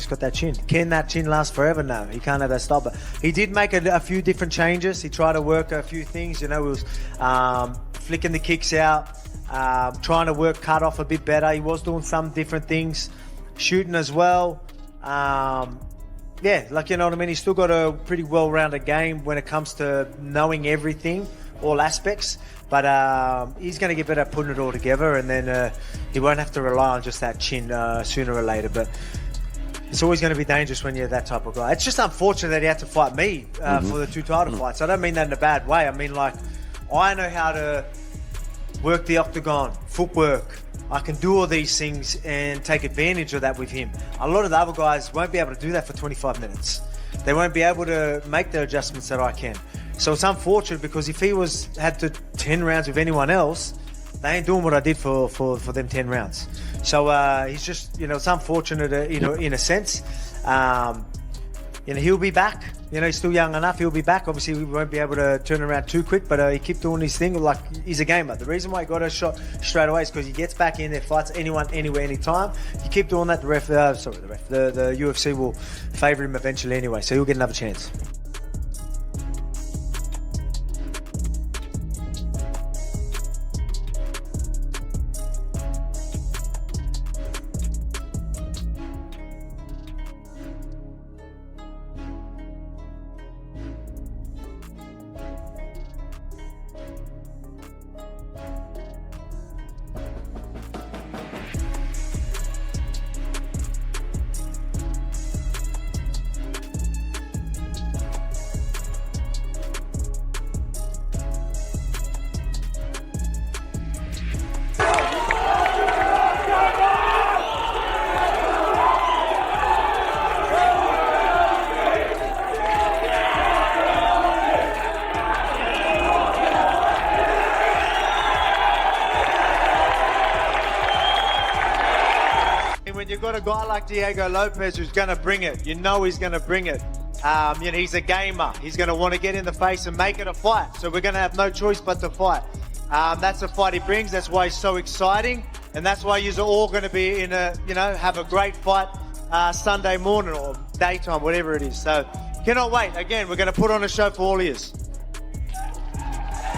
just got that chin. Can that chin last forever? No, he can't have that style. But he did make a few different changes. He tried to work a few things. You know, he was flicking the kicks out, trying to work cut off a bit better. He was doing some different things, shooting as well. Yeah, like, you know what I mean? He's still got a pretty well-rounded game when it comes to knowing everything, all aspects. But he's going to get better at putting it all together, and then he won't have to rely on just that chin sooner or later. But it's always going to be dangerous when you're that type of guy. It's just unfortunate that he had to fight me for the 2 title fights. I don't mean that in a bad way. I mean, like, I know how to work the octagon, footwork. I can do all these things and take advantage of that with him. A lot of the other guys won't be able to do that for 25 minutes. They won't be able to make the adjustments that I can. So it's unfortunate, because if he had to 10 rounds with anyone else, they ain't doing what I did for them 10 rounds. So he's just, you know, it's unfortunate, you know, in a sense. You know, he'll be back. You know, he's still young enough. He'll be back. Obviously, we won't be able to turn around too quick, but he keeps doing his thing. Like, he's a gamer. The reason why he got a shot straight away is because he gets back in there, fights anyone, anywhere, anytime. You keep doing that, the UFC will favour him eventually anyway, so he'll get another chance. When you've got a guy like Diego Lopez who's going to bring it, you know he's going to bring it. You know, he's a gamer. He's going to want to get in the face and make it a fight. So we're going to have no choice but to fight. That's the fight he brings. That's why he's so exciting. And that's why you're all going to be in a, you know, have a great fight Sunday morning or daytime, whatever it is. So cannot wait. Again, we're going to put on a show for all ears.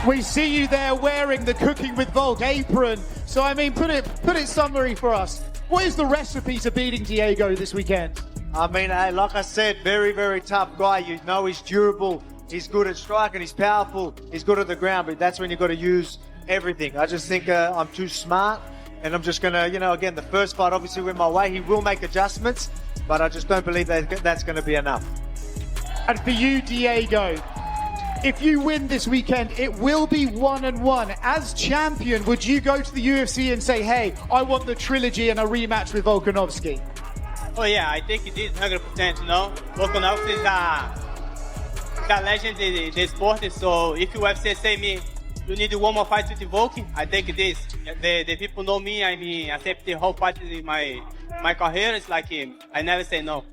We see you there wearing the Cooking with Volk apron. So, I mean, put it summary for us. What is the recipe to beating Diego this weekend? I mean, like I said, very, very tough guy. You know he's durable, he's good at striking, he's powerful, he's good at the ground, but that's when you've got to use everything. I just think I'm too smart, and I'm just going to, you know, again, the first fight obviously went my way. He will make adjustments, but I just don't believe that's going to be enough. And for you, Diego, if you win this weekend, it will be 1-1. As champion, would you go to the UFC and say, hey, I want the trilogy and a rematch with Volkanovski? Oh yeah, I think it is 100%, you know. Volkanovski is the legend in the sport, so if UFC say me, you need one more fight with Volk, I take this. The people know me, I mean, accept the whole fight in my career. It's like I never say no.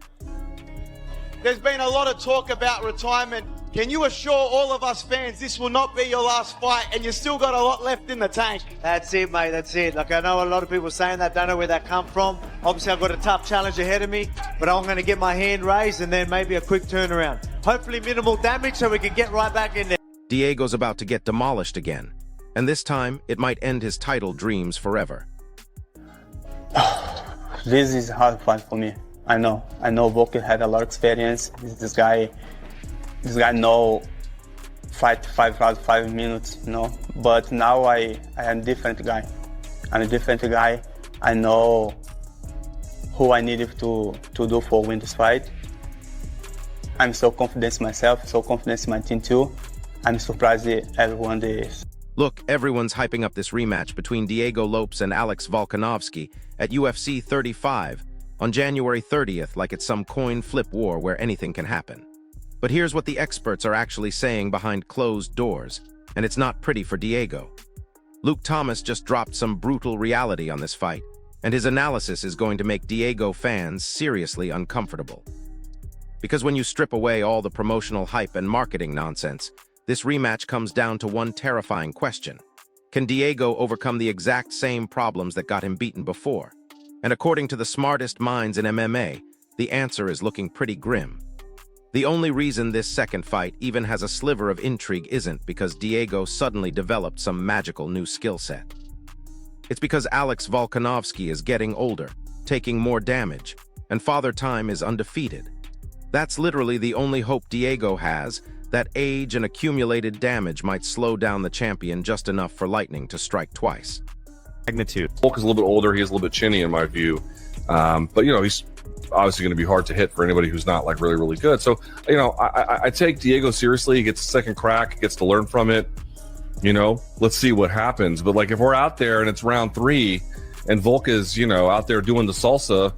There's been a lot of talk about retirement. Can you assure all of us fans this will not be your last fight and you've still got a lot left in the tank? That's it, mate, that's it. Like, I know a lot of people saying that, don't know where that come from. Obviously, I've got a tough challenge ahead of me, but I'm going to get my hand raised and then maybe a quick turnaround. Hopefully minimal damage so we can get right back in there. Diego's about to get demolished again, and this time it might end his title dreams forever. This is a hard fight for me. I know Volk had a lot of experience. This guy know fight 5 rounds, 5 minutes, you know. But now I am a different guy. I'm a different guy. I know who I needed to do for win this fight. I'm so confident in myself, so confident in my team too. I'm surprised everyone is. Look, everyone's hyping up this rematch between Diego Lopes and Alex Volkanovski at UFC 35 on January 30th, like it's some coin flip war where anything can happen. But here's what the experts are actually saying behind closed doors, and it's not pretty for Diego. Luke Thomas just dropped some brutal reality on this fight, and his analysis is going to make Diego fans seriously uncomfortable. Because when you strip away all the promotional hype and marketing nonsense, this rematch comes down to one terrifying question. Can Diego overcome the exact same problems that got him beaten before? And according to the smartest minds in MMA, The answer is looking pretty grim. The only reason this second fight even has a sliver of intrigue isn't because Diego suddenly developed some magical new skill set. It's because Alex Volkanovski is getting older, taking more damage, and Father Time is undefeated. That's literally the only hope Diego has, that age and accumulated damage might slow down the champion just enough for lightning to strike twice. Magnitude. Volk is a little bit older, he's a little bit chinny in my view. But, you know, he's obviously going to be hard to hit for anybody who's not like really, really good. So, you know, I take Diego seriously. He gets a second crack, gets to learn from it. You know, let's see what happens. But like if we're out there and it's round 3 and Volk is, you know, out there doing the salsa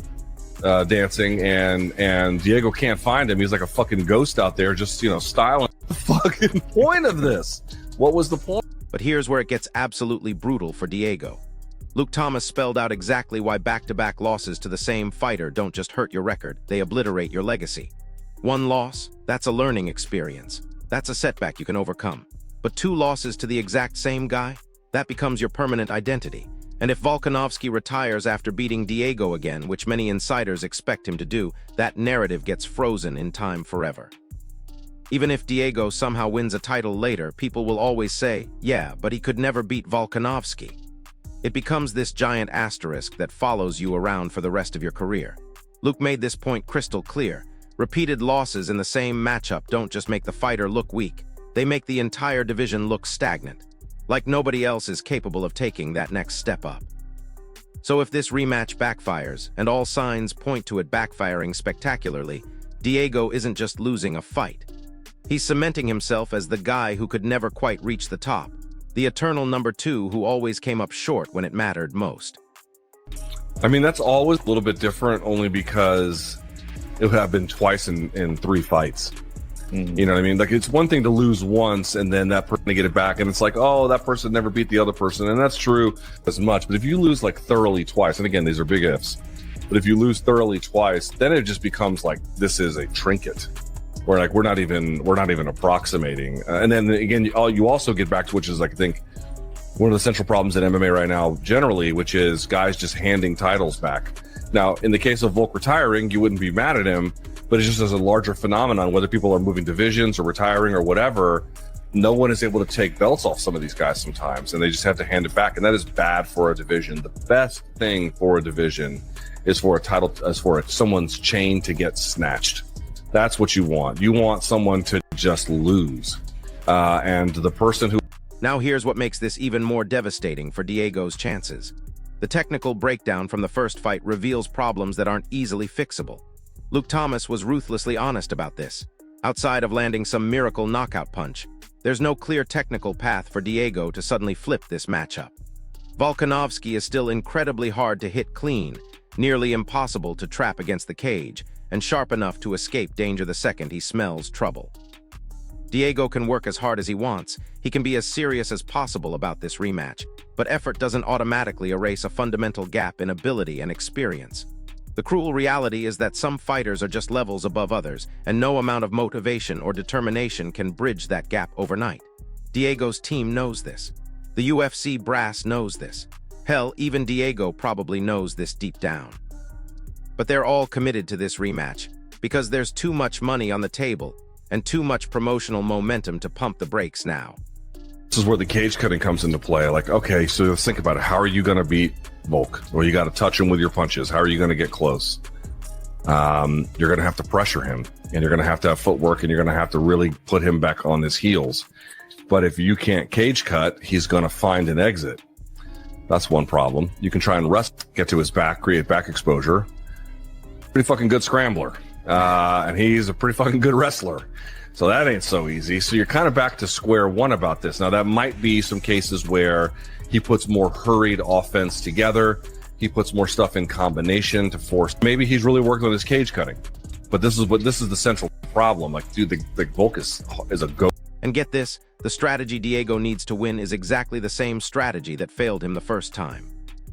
dancing and Diego can't find him, he's like a fucking ghost out there just, you know, styling. The fucking point of this? What was the point? But here's where it gets absolutely brutal for Diego. Luke Thomas spelled out exactly why back-to-back losses to the same fighter don't just hurt your record, they obliterate your legacy. One loss, that's a learning experience. That's a setback you can overcome. But 2 losses to the exact same guy? That becomes your permanent identity. And if Volkanovski retires after beating Diego again, which many insiders expect him to do, that narrative gets frozen in time forever. Even if Diego somehow wins a title later, people will always say, yeah, but he could never beat Volkanovski. It becomes this giant asterisk that follows you around for the rest of your career. Luke made this point crystal clear. Repeated losses in the same matchup don't just make the fighter look weak, they make the entire division look stagnant, like nobody else is capable of taking that next step up. So if this rematch backfires, and all signs point to it backfiring spectacularly, Diego isn't just losing a fight. He's cementing himself as the guy who could never quite reach the top, the eternal number 2 who always came up short when it mattered most. I mean, that's always a little bit different only because it would have been twice in 3 fights. You know what I mean? Like, it's one thing to lose once and then that person to get it back, and it's like, oh, that person never beat the other person, and that's true as much. But if you lose like thoroughly twice, and again, these are big ifs, but if you lose thoroughly twice, then it just becomes like this is a trinket. Where like we're not even approximating, and then again, you also get back to, which is like I think one of the central problems in MMA right now generally, which is guys just handing titles back. Now, in the case of Volk retiring, you wouldn't be mad at him, but it's just as a larger phenomenon, whether people are moving divisions or retiring or whatever, no one is able to take belts off some of these guys sometimes, and they just have to hand it back, and that is bad for a division. The best thing for a division is for a title, as for someone's chain to get snatched. That's what you want. You want someone to just lose. And the person who... Now here's what makes this even more devastating for Diego's chances. The technical breakdown from the first fight reveals problems that aren't easily fixable. Luke Thomas was ruthlessly honest about this. Outside of landing some miracle knockout punch, there's no clear technical path for Diego to suddenly flip this matchup. Volkanovski is still incredibly hard to hit clean, nearly impossible to trap against the cage, and sharp enough to escape danger the second he smells trouble. Diego can work as hard as he wants, he can be as serious as possible about this rematch, but effort doesn't automatically erase a fundamental gap in ability and experience. The cruel reality is that some fighters are just levels above others, and no amount of motivation or determination can bridge that gap overnight. Diego's team knows this. The UFC brass knows this. Hell, even Diego probably knows this deep down. But they're all committed to this rematch, because there's too much money on the table, and too much promotional momentum to pump the brakes now. This is where the cage cutting comes into play. Like, okay, so let's think about it. How are you going to beat Volk? Well, you got to touch him with your punches. How are you going to get close? You're going to have to pressure him, and you're going to have footwork, and you're going to have to really put him back on his heels. But if you can't cage cut, he's going to find an exit. That's one problem. You can try and get to his back, create back exposure. Pretty fucking good scrambler. And he's a pretty fucking good wrestler. So that ain't so easy. So you're kind of back to square one about this. Now, that might be some cases where he puts more hurried offense together. He puts more stuff in combination to force. Maybe he's really working on his cage cutting. But this is the central problem. Like, dude, the Volk is a go. And get this, the strategy Diego needs to win is exactly the same strategy that failed him the first time.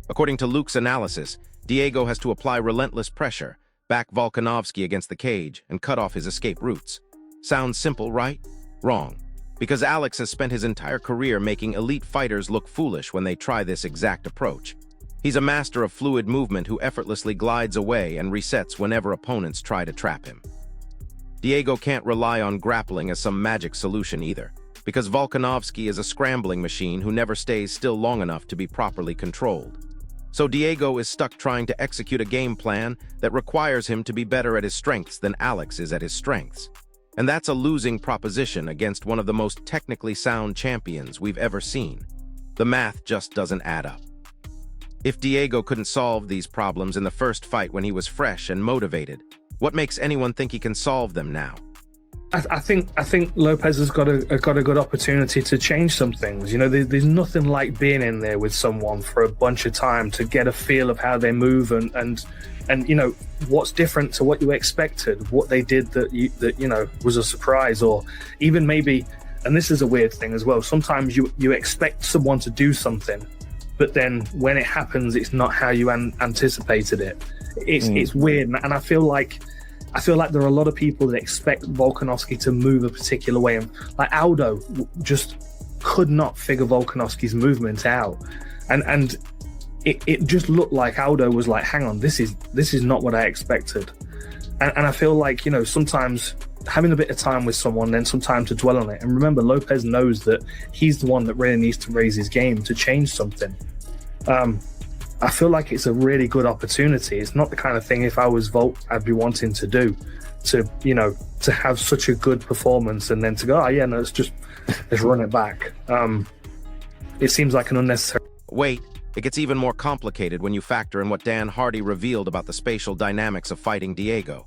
According to Luke's analysis, Diego has to apply relentless pressure, back Volkanovski against the cage, and cut off his escape routes. Sounds simple, right? Wrong. Because Alex has spent his entire career making elite fighters look foolish when they try this exact approach. He's a master of fluid movement who effortlessly glides away and resets whenever opponents try to trap him. Diego can't rely on grappling as some magic solution either, because Volkanovski is a scrambling machine who never stays still long enough to be properly controlled. So Diego is stuck trying to execute a game plan that requires him to be better at his strengths than Alex is at his strengths. And that's a losing proposition against one of the most technically sound champions we've ever seen. The math just doesn't add up. If Diego couldn't solve these problems in the first fight when he was fresh and motivated, what makes anyone think he can solve them now? I think Lopez has got a good opportunity to change some things. You know, there's nothing like being in there with someone for a bunch of time to get a feel of how they move and you know what's different to what you expected, what they did that you know was a surprise, or even maybe. And this is a weird thing as well. Sometimes you expect someone to do something, but then when it happens, it's not how you anticipated it. It's weird, and I feel like there are a lot of people that expect Volkanovski to move a particular way, and like Aldo just could not figure Volkanovski's movement out, and it just looked like Aldo was like, hang on, this is not what I expected, and I feel like, you know, sometimes having a bit of time with someone, then some time to dwell on it, and remember Lopez knows that he's the one that really needs to raise his game to change something. I feel like it's a really good opportunity. It's not the kind of thing, if I was Volk, I'd be wanting to do, to, you know, to have such a good performance and then to go, oh yeah, no, let's run it back. It seems like an unnecessary. Wait, it gets even more complicated when you factor in what Dan Hardy revealed about the spatial dynamics of fighting Diego.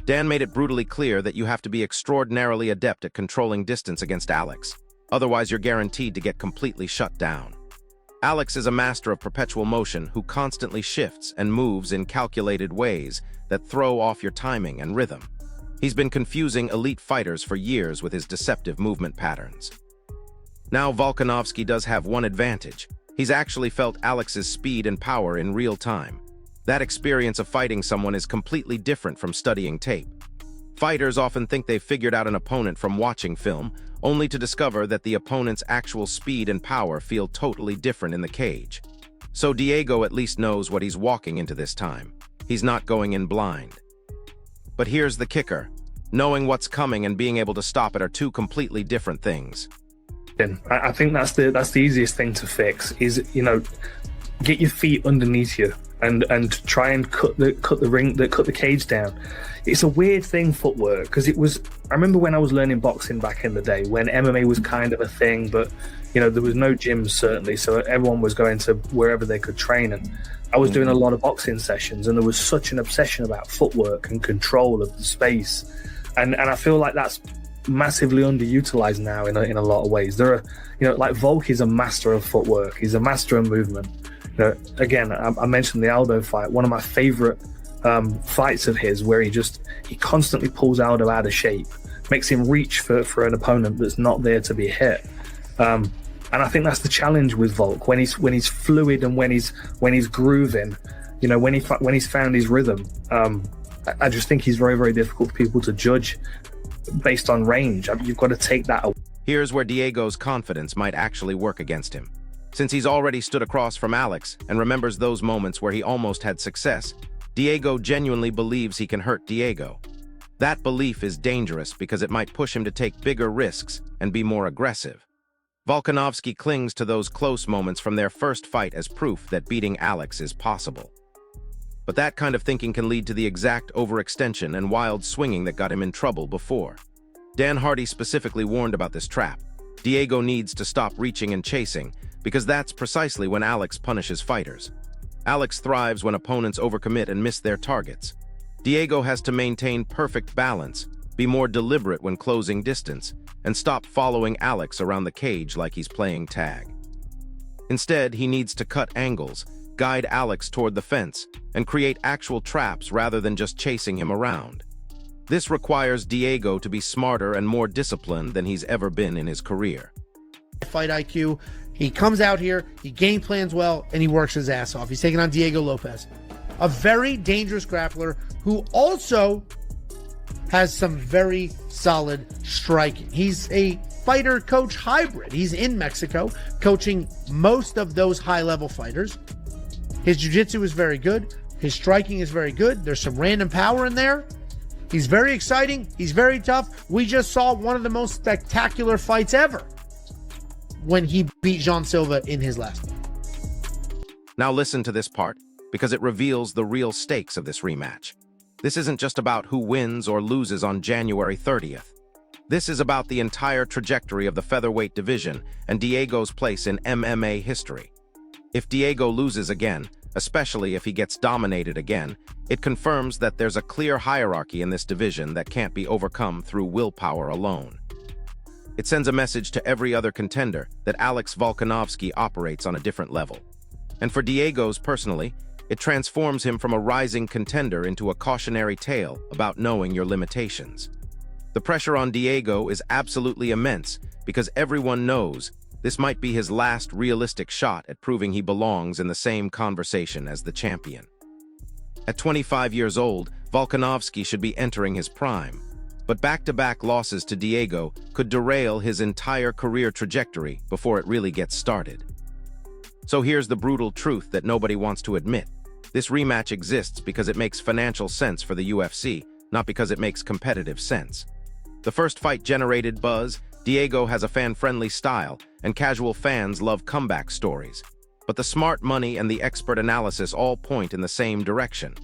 Dan made it brutally clear that you have to be extraordinarily adept at controlling distance against Alex. Otherwise, you're guaranteed to get completely shut down. Alex is a master of perpetual motion who constantly shifts and moves in calculated ways that throw off your timing and rhythm. He's been confusing elite fighters for years with his deceptive movement patterns. Now Volkanovski does have one advantage. He's actually felt Alex's speed and power in real time. That experience of fighting someone is completely different from studying tape. Fighters often think they've figured out an opponent from watching film, only to discover that the opponent's actual speed and power feel totally different in the cage. So Diego at least knows what he's walking into this time. He's not going in blind. But here's the kicker. Knowing what's coming and being able to stop it are two completely different things. I think that's the easiest thing to fix is, you know, get your feet underneath you and try and cut the cage down. It's a weird thing, footwork, because I remember when I was learning boxing back in the day when MMA was kind of a thing, but you know, there was no gyms certainly, so everyone was going to wherever they could train, and I was doing a lot of boxing sessions, and there was such an obsession about footwork and control of the space, and I feel like that's massively underutilized now in a lot of ways. There are, you know, like Volk is a master of footwork, he's a master of movement. You know, again, I mentioned the Aldo fight, one of my favorite fights of his, where he constantly pulls Aldo out of shape, makes him reach for an opponent that's not there to be hit. And I think that's the challenge with Volk, when he's fluid and when he's grooving, you know, when he's found his rhythm. I just think he's very, very difficult for people to judge based on range. You've got to take that away. Here's where Diego's confidence might actually work against him. Since he's already stood across from Alex and remembers those moments where he almost had success, Diego genuinely believes he can hurt Diego. That belief is dangerous because it might push him to take bigger risks and be more aggressive. Volkanovski clings to those close moments from their first fight as proof that beating Alex is possible. But that kind of thinking can lead to the exact overextension and wild swinging that got him in trouble before. Dan Hardy specifically warned about this trap. Diego needs to stop reaching and chasing, because that's precisely when Alex punishes fighters. Alex thrives when opponents overcommit and miss their targets. Diego has to maintain perfect balance, be more deliberate when closing distance, and stop following Alex around the cage like he's playing tag. Instead, he needs to cut angles, guide Alex toward the fence, and create actual traps rather than just chasing him around. This requires Diego to be smarter and more disciplined than he's ever been in his career. Fight IQ. He comes out here, he game plans well, and he works his ass off. He's taking on Diego Lopez, a very dangerous grappler who also has some very solid striking. He's a fighter coach hybrid. He's in Mexico coaching most of those high-level fighters. His jiu-jitsu is very good. His striking is very good. There's some random power in there. He's very exciting. He's very tough. We just saw one of the most spectacular fights ever when he beat Jean Silva in his last fight. Now listen to this part, because it reveals the real stakes of this rematch. This isn't just about who wins or loses on January 30th. This is about the entire trajectory of the featherweight division and Diego's place in MMA history. If Diego loses again, especially if he gets dominated again, it confirms that there's a clear hierarchy in this division that can't be overcome through willpower alone. It sends a message to every other contender that Alex Volkanovski operates on a different level. And for Diego's personally, it transforms him from a rising contender into a cautionary tale about knowing your limitations. The pressure on Diego is absolutely immense because everyone knows this might be his last realistic shot at proving he belongs in the same conversation as the champion. At 25 years old, Volkanovski should be entering his prime, but back-to-back losses to Diego could derail his entire career trajectory before it really gets started. So here's the brutal truth that nobody wants to admit. This rematch exists because it makes financial sense for the UFC, not because it makes competitive sense. The first fight generated buzz. Diego has a fan-friendly style, and casual fans love comeback stories. But the smart money and the expert analysis all point in the same direction.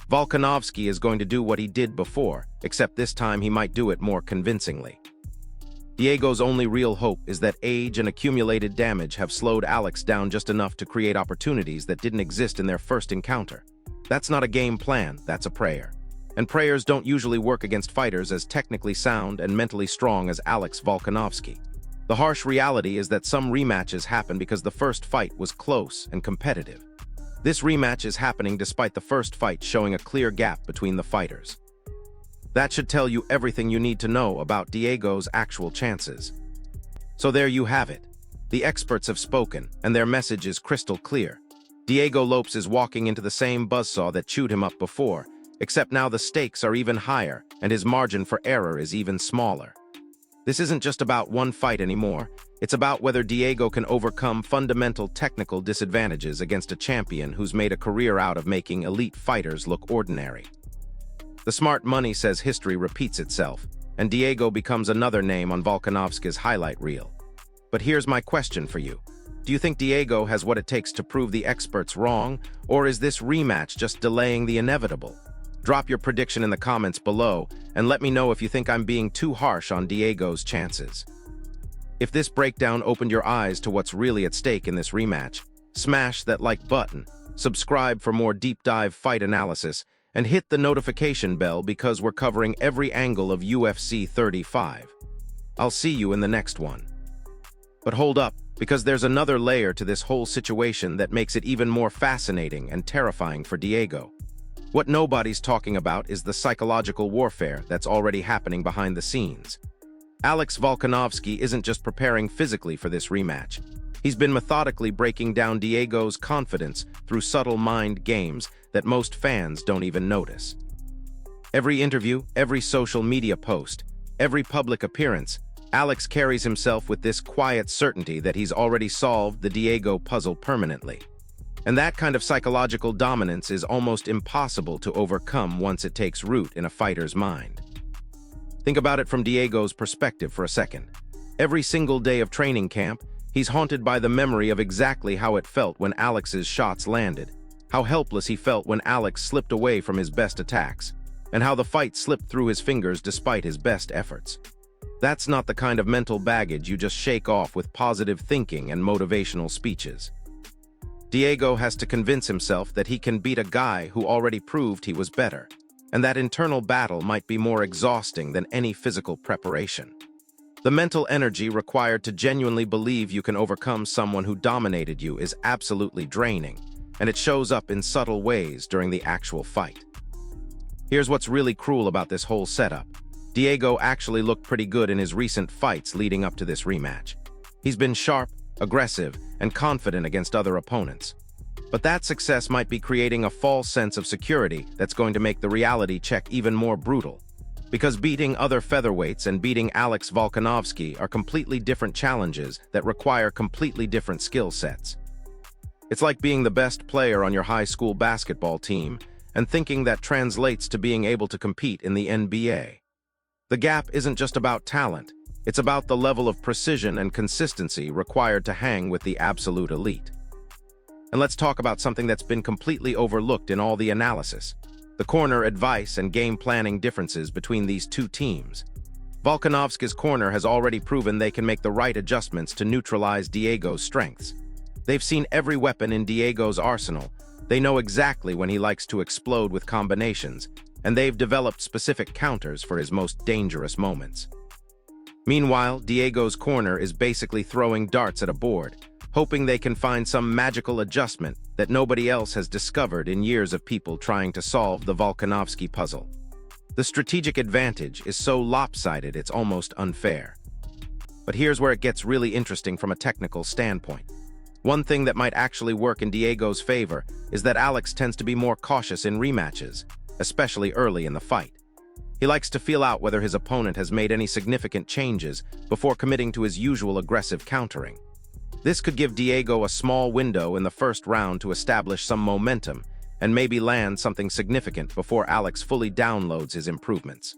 Volkanovski is going to do what he did before, except this time he might do it more convincingly. Diego's only real hope is that age and accumulated damage have slowed Alex down just enough to create opportunities that didn't exist in their first encounter. That's not a game plan, that's a prayer. And prayers don't usually work against fighters as technically sound and mentally strong as Alex Volkanovski. The harsh reality is that some rematches happen because the first fight was close and competitive. This rematch is happening despite the first fight showing a clear gap between the fighters. That should tell you everything you need to know about Diego's actual chances. So there you have it. The experts have spoken, and their message is crystal clear. Diego Lopes is walking into the same buzzsaw that chewed him up before, except now the stakes are even higher, and his margin for error is even smaller. This isn't just about one fight anymore. It's about whether Diego can overcome fundamental technical disadvantages against a champion who's made a career out of making elite fighters look ordinary. The smart money says history repeats itself, and Diego becomes another name on Volkanovski's highlight reel. But here's my question for you. Do you think Diego has what it takes to prove the experts wrong, or is this rematch just delaying the inevitable? Drop your prediction in the comments below, and let me know if you think I'm being too harsh on Diego's chances. If this breakdown opened your eyes to what's really at stake in this rematch, smash that like button, subscribe for more deep dive fight analysis, and hit the notification bell because we're covering every angle of UFC 35. I'll see you in the next one. But hold up, because there's another layer to this whole situation that makes it even more fascinating and terrifying for Diego. What nobody's talking about is the psychological warfare that's already happening behind the scenes. Alex Volkanovski isn't just preparing physically for this rematch. He's been methodically breaking down Diego's confidence through subtle mind games that most fans don't even notice. Every interview, every social media post, every public appearance, Alex carries himself with this quiet certainty that he's already solved the Diego puzzle permanently. And that kind of psychological dominance is almost impossible to overcome once it takes root in a fighter's mind. Think about it from Diego's perspective for a second. Every single day of training camp, he's haunted by the memory of exactly how it felt when Alex's shots landed, how helpless he felt when Alex slipped away from his best attacks, and how the fight slipped through his fingers despite his best efforts. That's not the kind of mental baggage you just shake off with positive thinking and motivational speeches. Diego has to convince himself that he can beat a guy who already proved he was better, and that internal battle might be more exhausting than any physical preparation. The mental energy required to genuinely believe you can overcome someone who dominated you is absolutely draining, and it shows up in subtle ways during the actual fight. Here's what's really cruel about this whole setup. Diego actually looked pretty good in his recent fights leading up to this rematch. He's been sharp, aggressive, and confident against other opponents. But that success might be creating a false sense of security that's going to make the reality check even more brutal. Because beating other featherweights and beating Alex Volkanovski are completely different challenges that require completely different skill sets. It's like being the best player on your high school basketball team and thinking that translates to being able to compete in the NBA. The gap isn't just about talent, it's about the level of precision and consistency required to hang with the absolute elite. And let's talk about something that's been completely overlooked in all the analysis: the corner advice and game planning differences between these two teams. Volkanovski's corner has already proven they can make the right adjustments to neutralize Diego's strengths. They've seen every weapon in Diego's arsenal. They know exactly when he likes to explode with combinations, and they've developed specific counters for his most dangerous moments. Meanwhile, Diego's corner is basically throwing darts at a board, hoping they can find some magical adjustment that nobody else has discovered in years of people trying to solve the Volkanovski puzzle. The strategic advantage is so lopsided it's almost unfair. But here's where it gets really interesting from a technical standpoint. One thing that might actually work in Diego's favor is that Alex tends to be more cautious in rematches, especially early in the fight. He likes to feel out whether his opponent has made any significant changes before committing to his usual aggressive countering. This could give Diego a small window in the first round to establish some momentum and maybe land something significant before Alex fully downloads his improvements.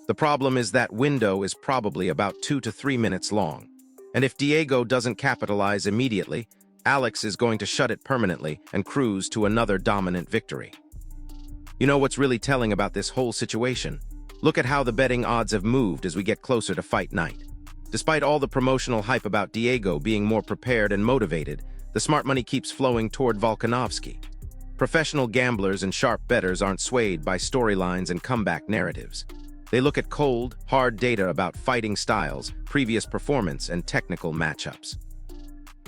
The problem is that window is probably about 2 to 3 minutes long, and if Diego doesn't capitalize immediately, Alex is going to shut it permanently and cruise to another dominant victory. You know what's really telling about this whole situation? Look at how the betting odds have moved as we get closer to fight night. Despite all the promotional hype about Diego being more prepared and motivated, the smart money keeps flowing toward Volkanovski. Professional gamblers and sharp bettors aren't swayed by storylines and comeback narratives. They look at cold, hard data about fighting styles, previous performance, and technical matchups.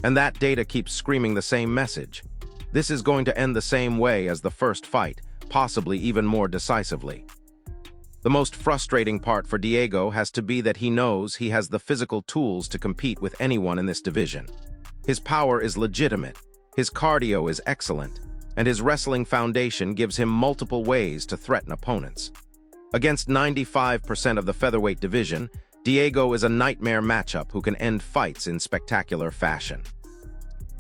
And that data keeps screaming the same message. This is going to end the same way as the first fight, possibly even more decisively. The most frustrating part for Diego has to be that he knows he has the physical tools to compete with anyone in this division. His power is legitimate, his cardio is excellent, and his wrestling foundation gives him multiple ways to threaten opponents. Against 95% of the featherweight division, Diego is a nightmare matchup who can end fights in spectacular fashion.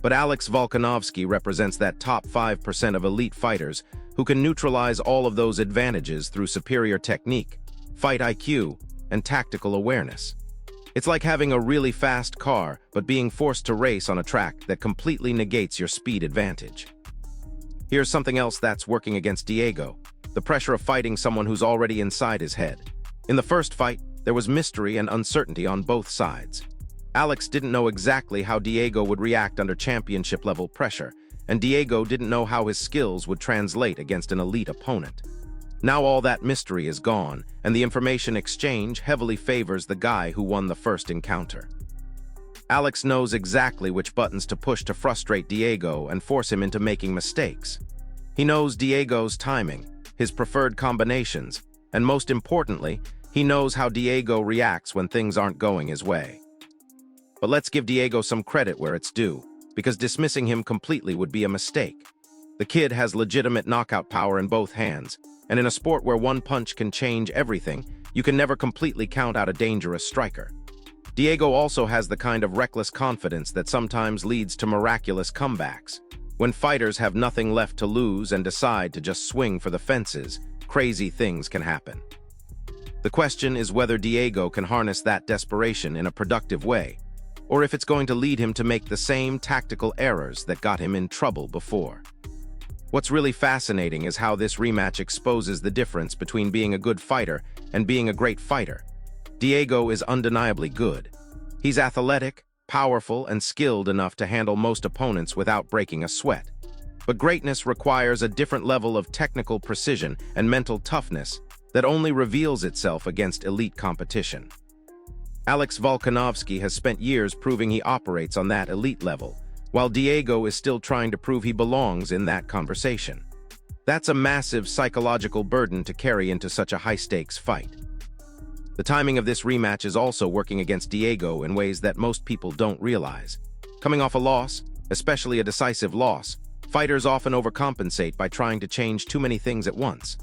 But Alex Volkanovski represents that top 5% of elite fighters who can neutralize all of those advantages through superior technique, fight IQ, and tactical awareness. It's like having a really fast car but being forced to race on a track that completely negates your speed advantage. Here's something else that's working against Diego: the pressure of fighting someone who's already inside his head. In the first fight, there was mystery and uncertainty on both sides. Alex didn't know exactly how Diego would react under championship-level pressure, and Diego didn't know how his skills would translate against an elite opponent. Now all that mystery is gone, and the information exchange heavily favors the guy who won the first encounter. Alex knows exactly which buttons to push to frustrate Diego and force him into making mistakes. He knows Diego's timing, his preferred combinations, and most importantly, he knows how Diego reacts when things aren't going his way. But let's give Diego some credit where it's due, because dismissing him completely would be a mistake. The kid has legitimate knockout power in both hands, and in a sport where one punch can change everything, you can never completely count out a dangerous striker. Diego also has the kind of reckless confidence that sometimes leads to miraculous comebacks. When fighters have nothing left to lose and decide to just swing for the fences, crazy things can happen. The question is whether Diego can harness that desperation in a productive way, or if it's going to lead him to make the same tactical errors that got him in trouble before. What's really fascinating is how this rematch exposes the difference between being a good fighter and being a great fighter. Diego is undeniably good. He's athletic, powerful, and skilled enough to handle most opponents without breaking a sweat. But greatness requires a different level of technical precision and mental toughness that only reveals itself against elite competition. Alex Volkanovski has spent years proving he operates on that elite level, while Diego is still trying to prove he belongs in that conversation. That's a massive psychological burden to carry into such a high-stakes fight. The timing of this rematch is also working against Diego in ways that most people don't realize. Coming off a loss, especially a decisive loss, fighters often overcompensate by trying to change too many things at once.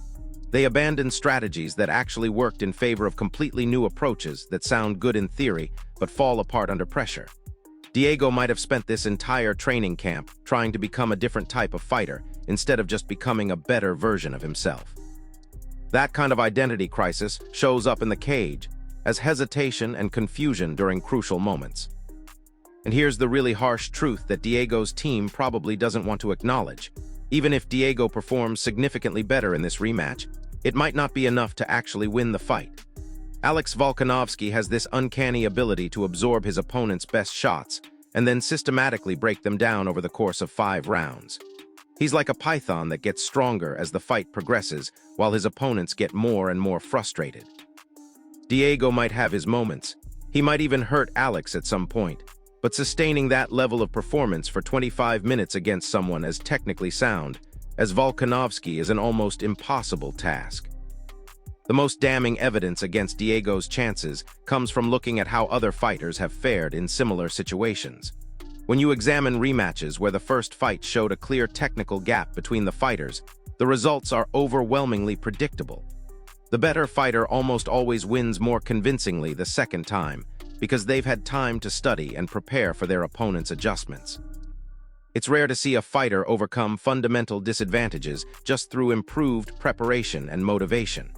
They abandon strategies that actually worked in favor of completely new approaches that sound good in theory but fall apart under pressure. Diego might have spent this entire training camp trying to become a different type of fighter instead of just becoming a better version of himself. That kind of identity crisis shows up in the cage as hesitation and confusion during crucial moments. And here's the really harsh truth that Diego's team probably doesn't want to acknowledge. Even if Diego performs significantly better in this rematch, it might not be enough to actually win the fight. Alex Volkanovski has this uncanny ability to absorb his opponent's best shots and then systematically break them down over the course of 5 rounds. He's like a python that gets stronger as the fight progresses, while his opponents get more and more frustrated. Diego might have his moments. He might even hurt Alex at some point, but sustaining that level of performance for 25 minutes against someone as technically sound as Volkanovski is an almost impossible task. The most damning evidence against Diego's chances comes from looking at how other fighters have fared in similar situations. When you examine rematches where the first fight showed a clear technical gap between the fighters, the results are overwhelmingly predictable. The better fighter almost always wins more convincingly the second time because they've had time to study and prepare for their opponent's adjustments. It's rare to see a fighter overcome fundamental disadvantages just through improved preparation and motivation.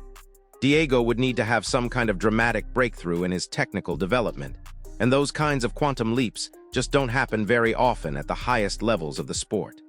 Diego would need to have some kind of dramatic breakthrough in his technical development, and those kinds of quantum leaps just don't happen very often at the highest levels of the sport.